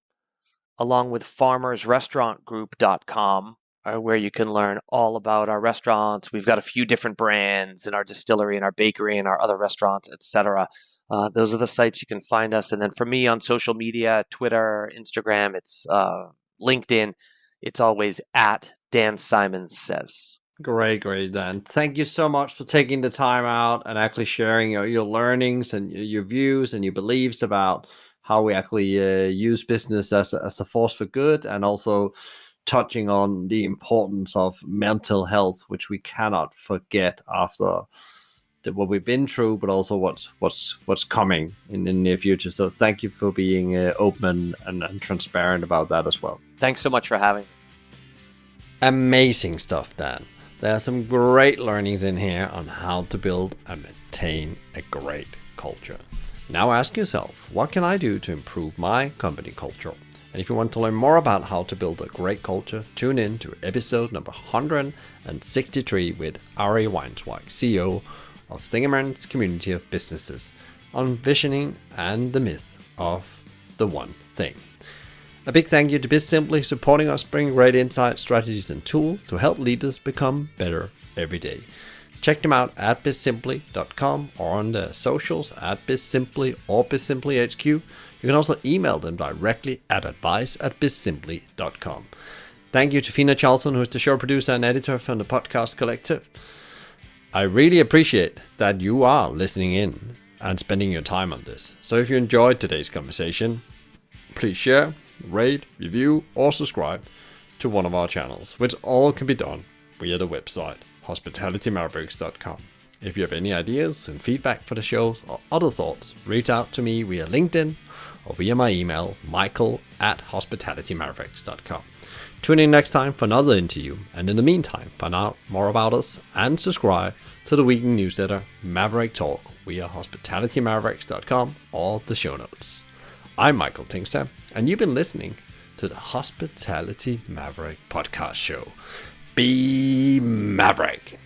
along with farmersrestaurantgroup.com are where you can learn all about our restaurants. We've got a few different brands in our distillery and our bakery and our other restaurants, etc. Those are the sites you can find us. And then for me on social media, Twitter, Instagram, it's LinkedIn. It's always at Dan Simons Says. Great, Dan. Thank you so much for taking the time out and actually sharing your learnings and your views and your beliefs about how we actually use business as a force for good, and also touching on the importance of mental health, which we cannot forget after what we've been through, but also what's coming in the near future. So thank you for being open and transparent about that as well. Thanks so much for having me. Amazing stuff, Dan. There are some great learnings in here on how to build and maintain a great culture. Now ask yourself, what can I do to improve my company culture? And if you want to learn more about how to build a great culture, tune in to episode number 163 with Ari Weinswag, CEO of Thingaman's Community of Businesses, on visioning and the myth of the one thing. A big thank you to BizSimply supporting us, bringing great insights, strategies, and tools to help leaders become better every day. Check them out at bizsimply.com or on their socials at bizsimply or bizsimplyhq. You can also email them directly at advice@bizsimply.com. Thank you to Fina Charlton, who is the show producer and editor from the Podcast Collective. I really appreciate that you are listening in and spending your time on this. So if you enjoyed today's conversation, please share, rate, review, or subscribe to one of our channels, which all can be done via the website hospitalitymavericks.com. If you have any ideas and feedback for the shows or other thoughts, reach out to me via LinkedIn or via my email, michael@hospitalitymavericks.com. Tune in next time for another interview, and in the meantime, find out more about us and subscribe to the weekly newsletter Maverick Talk via hospitalitymavericks.com or the show notes. I'm Michael Tingstad, and you've been listening to the Hospitality Maverick Podcast Show. Be Maverick.